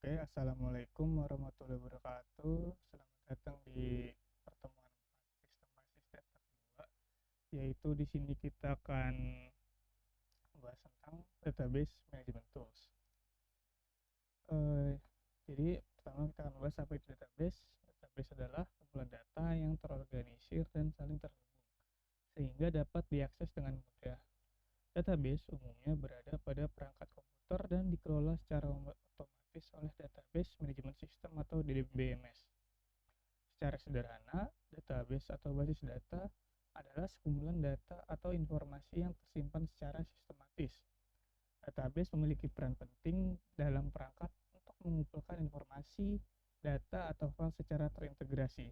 Oke, assalamualaikum warahmatullahi wabarakatuh. Selamat datang di pertemuan 4 sistem basis data kedua, yaitu di sini kita akan membahas tentang database management tools. Eh, jadi pertama kita akan membahas apa itu database. Database adalah kumpulan data yang terorganisir dan saling terhubung, sehingga dapat diakses dengan mudah. Database umumnya berada pada perangkat komputer dan dikelola secara otomatis oleh Database Management System atau DBMS. Secara sederhana, database atau basis data adalah sekumpulan data atau informasi yang tersimpan secara sistematis. Database memiliki peran penting dalam perangkat untuk mengumpulkan informasi, data, atau file secara terintegrasi.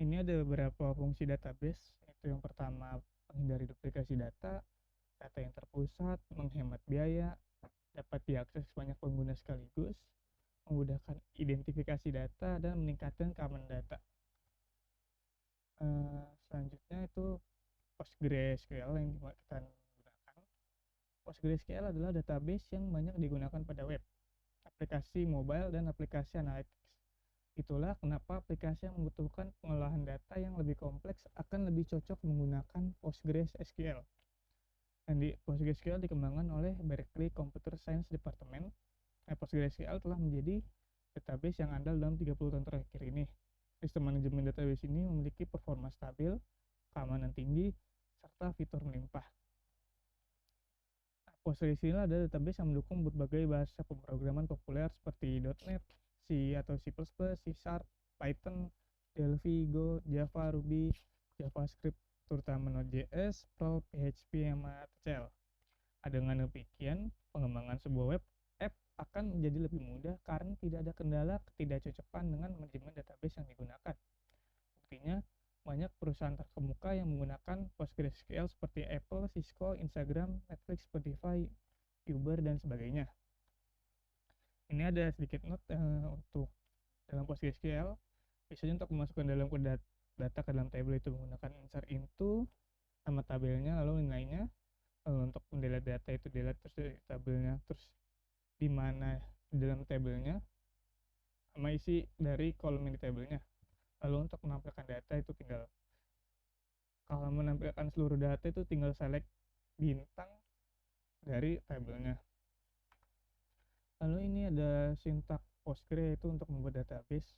Ini ada beberapa fungsi database, yaitu yang pertama menghindari duplikasi data, data yang terpusat, menghemat biaya, dapat diakses banyak pengguna sekaligus, memudahkan identifikasi data, dan meningkatkan keamanan data. Selanjutnya itu PostgreSQL yang kita gunakan. PostgreSQL adalah database yang banyak digunakan pada web, aplikasi mobile, dan aplikasi analytics. Itulah kenapa aplikasi yang membutuhkan pengolahan data yang lebih kompleks akan lebih cocok menggunakan PostgreSQL. Dan di PostgreSQL dikembangkan oleh Berkeley Computer Science Department. PostgreSQL telah menjadi database yang andal dalam 30 tahun terakhir ini. Sistem manajemen database ini memiliki performa stabil, keamanan tinggi, serta fitur melimpah. PostgreSQL adalah database yang mendukung berbagai bahasa pemrograman populer seperti .NET, C atau C++, C Sharp, Python, Delphi, Go, Java, Ruby, JavaScript, terutama Node.js, Perl, PHP, sama TCL. Dengan demikian, pengembangan sebuah web app akan menjadi lebih mudah karena tidak ada kendala ketidakcocokan dengan manajemen database yang digunakan. Buktinya, banyak perusahaan terkemuka yang menggunakan PostgreSQL seperti Apple, Cisco, Instagram, Netflix, Spotify, Uber, dan sebagainya. Ini ada sedikit note untuk dalam PostgreSQL. Biasanya untuk memasukkan dalam data ke dalam tabel itu menggunakan insert into, nama tabelnya, lalu nilainya. Untuk mendelete data itu delete terus dari tabelnya, terus di mana di dalam tabelnya, sama isi dari kolom di tabelnya. Lalu untuk menampilkan data itu tinggal, kalau menampilkan seluruh data itu tinggal select bintang dari tabelnya. Lalu ini ada sintak Postgre itu untuk membuat database.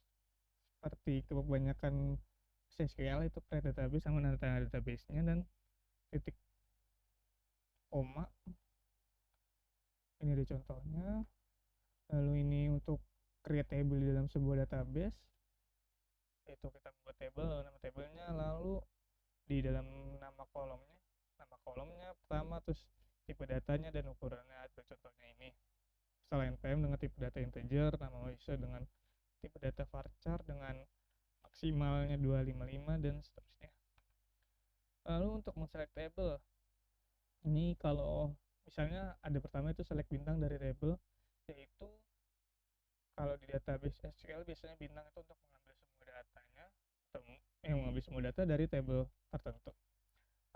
Seperti kebanyakan SQL itu pre-database sama data database-nya, dan titik koma. Ini ada contohnya. Lalu ini untuk create table di dalam sebuah database. Itu kita membuat table, lalu nama tabelnya, lalu di dalam nama kolomnya pertama, terus tipe datanya dan ukurannya. Ada contohnya ini. Selain npm dengan tipe data integer, nama user dengan tipe data varchar dengan maksimalnya 255 dan seterusnya. Lalu untuk select table, ini kalau misalnya ada pertama itu select bintang dari table, yaitu kalau di database SQL biasanya bintang itu untuk mengambil semua datanya, atau yang mengambil semua data dari table tertentu.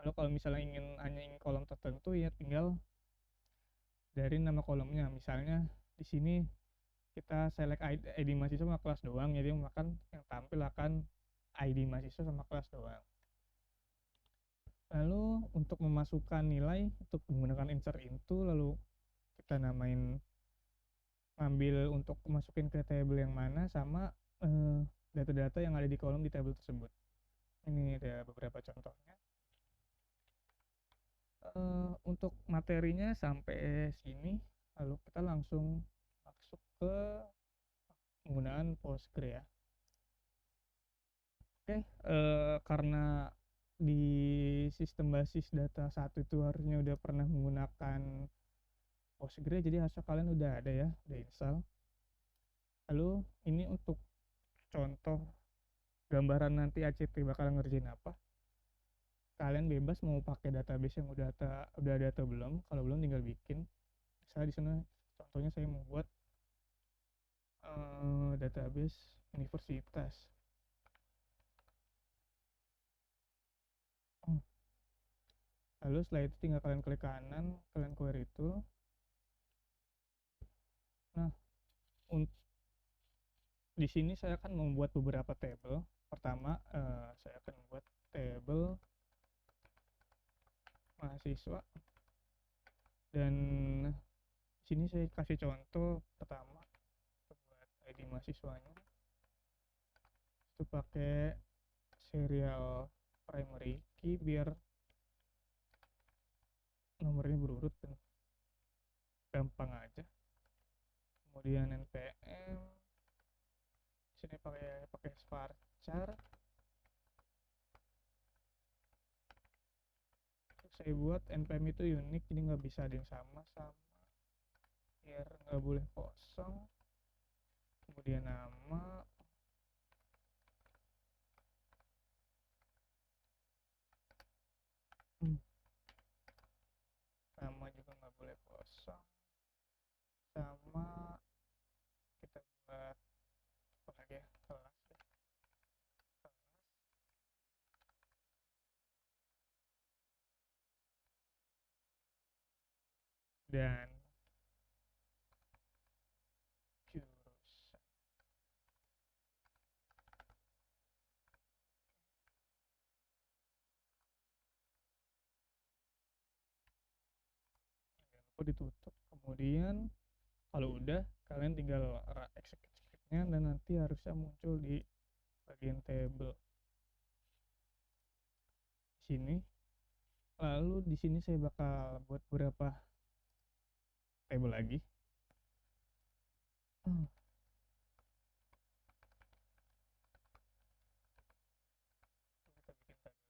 Lalu kalau misalnya ingin kolom tertentu, ya tinggal dari nama kolomnya. Misalnya di sini kita select ID mahasiswa sama kelas doang, jadi makan yang tampil akan ID mahasiswa sama kelas doang. Lalu untuk memasukkan nilai untuk menggunakan insert into, lalu kita namain, ngambil untuk masukin ke table yang mana, sama data-data yang ada di kolom di table tersebut. Ini ada beberapa contohnya. Untuk materinya sampai sini, lalu kita langsung masuk ke penggunaan Postgre ya. Oke, karena di sistem basis data satu itu harusnya udah pernah menggunakan Postgre, jadi harusnya kalian udah ada ya, udah install. Lalu ini untuk contoh gambaran nanti ACP bakal ngerjain apa. Kalian bebas mau pakai database yang udah ada atau belum. Kalau belum tinggal bikin. Misalnya di sana contohnya saya mau buat database universitas. Lalu setelah itu tinggal kalian klik kanan, kalian query itu. Nah, Di sini saya akan membuat beberapa table. Pertama, saya akan membuat table mahasiswa, dan di sini saya kasih contoh pertama buat ID mahasiswanya itu pakai serial primary key biar nomornya berurut dan gampang aja. Kemudian npm sini pakai varchar. Terus saya buat npm itu unik, jadi nggak bisa ada yang sama biar nggak boleh kosong. Kemudian nama, nama juga nggak boleh kosong. Sama kita buat apa lagi ya, kelas deh. Kelas dan jurusan. Jangan lupa ditutup. Kemudian kalau udah, kalian tinggal execute scriptnya dan nanti harusnya muncul di bagian table di sini. Lalu di sini saya bakal buat beberapa table lagi. Kita bikin table dosen.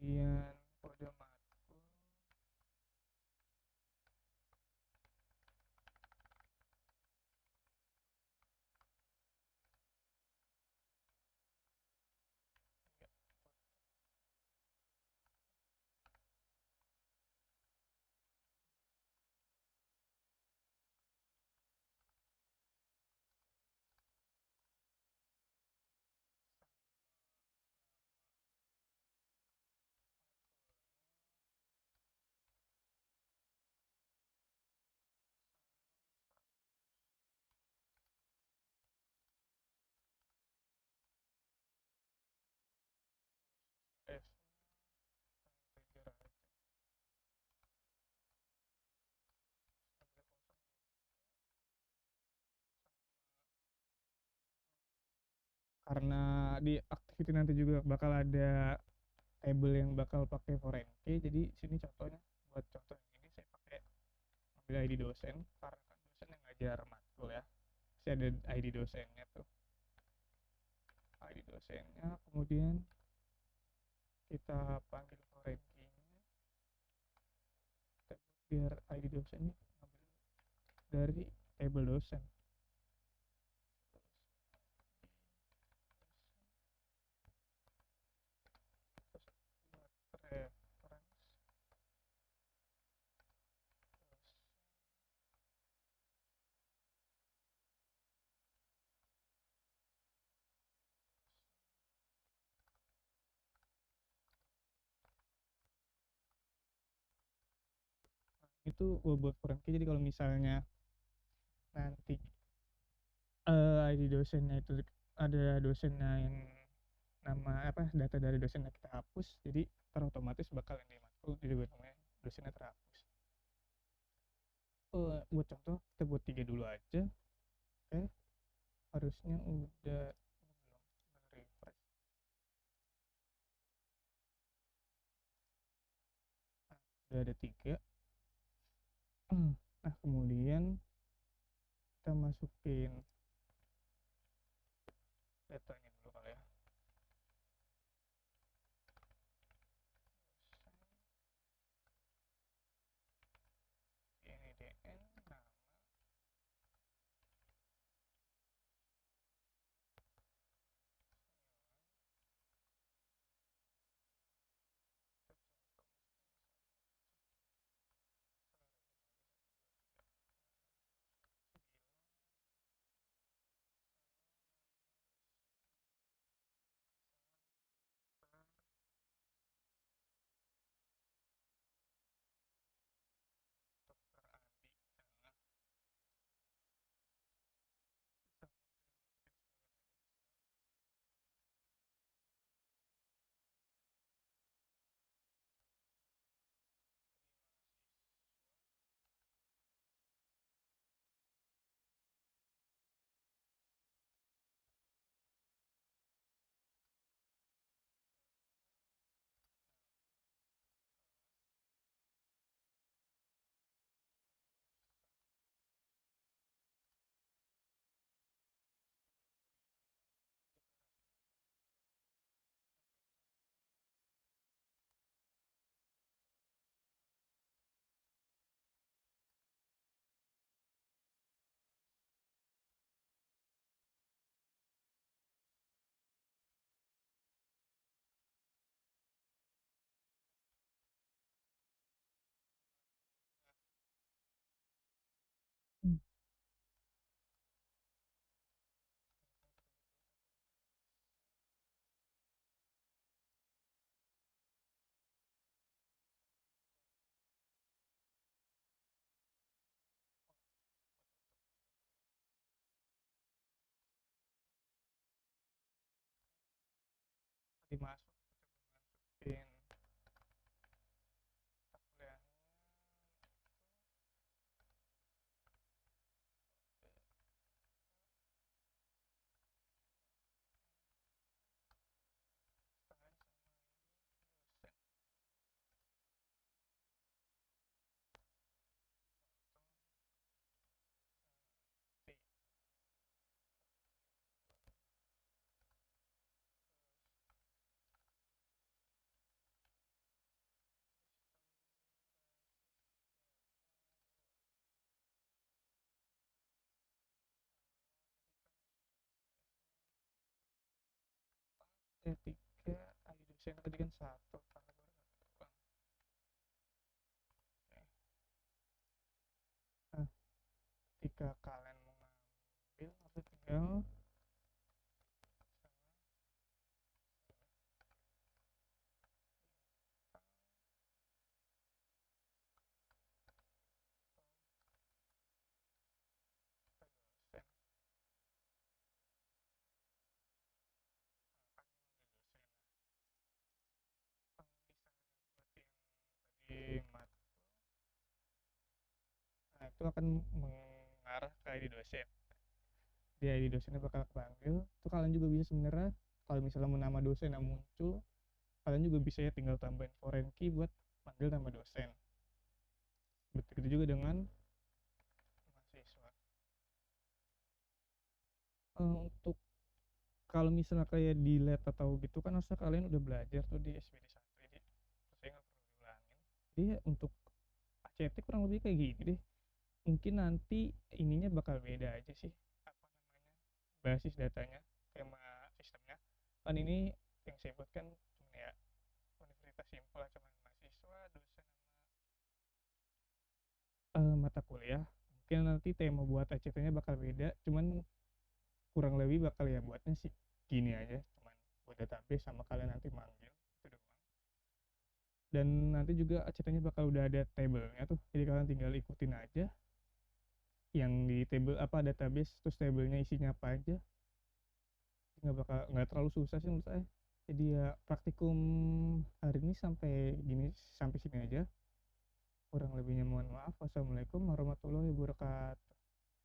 Kemudian kode matkul ya, S integer aja. Karena di activity nanti juga bakal ada table yang bakal pakai foreign key, jadi sini contohnya buat contoh yang ini saya pakai ambil ID dosen karena kan dosen yang ngajar matkul ya. Saya ada ID dosennya tuh, ID dosennya. Kemudian kita panggil foreign key-nya, kita biar ID dosennya ngambil dari table dosen. Itu buat foreign key, jadi kalau misalnya nanti ID dosennya itu ada dosennya yang nama apa data dari dosennya kita hapus, jadi terotomatis bakal yang di matkul jadi namanya dosennya terhapus. Buat contoh kita buat 3 dulu aja. Oke, harusnya udah belum refresh. Udah ada 3. Nah, kemudian kita masukin datanya dulu kali ya. Ini DN nama. Dokter Andi misalnya. Dimasuk, kita masukin kuliahnya. Sekarang sama ini dosen. Contoh T. Tiga ID dosen tadi kan satu karena baru satu doang. Oke. Nah, ketika kalian mau ngambil aku tinggal dosen. Misalnya buat yang tadi nah itu akan mengarah ke ID dosen. Di ID dosennya bakal kepanggil. Itu kalian juga bisa sebenarnya kalau misalnya mau nama dosen yang muncul, kalian juga bisa ya tinggal tambahin foreign key buat panggil nama dosen. Begitu juga dengan mahasiswa. Untuk kalau misalnya kayak di lab atau gitu kan harusnya kalian udah belajar tuh di SPD 1, jadi saya nggak perlu diulangin. Jadi ya, untuk ACT kurang lebih kayak gini deh. Mungkin nanti ininya bakal beda aja sih, apa namanya, basis datanya, tema sistemnya. Kan ini yang saya buat kan cuma ya universitas simpel lah, cuman mahasiswa, dosen sama mata kuliah. Mungkin nanti tema buat ACT-nya bakal beda, cuman kurang lebih bakal ya buatnya sih gini aja, cuman buat database sama kalian nanti manggil itu doang. Dan nanti juga ACT-nya bakal udah ada tabelnya tuh, jadi kalian tinggal ikutin aja yang di table apa database, terus tabelnya isinya apa aja. Nggak terlalu susah sih menurut saya. Jadi ya praktikum hari ini sampai sini aja. Kurang lebihnya mohon maaf. Wassalamualaikum warahmatullahi wabarakatuh.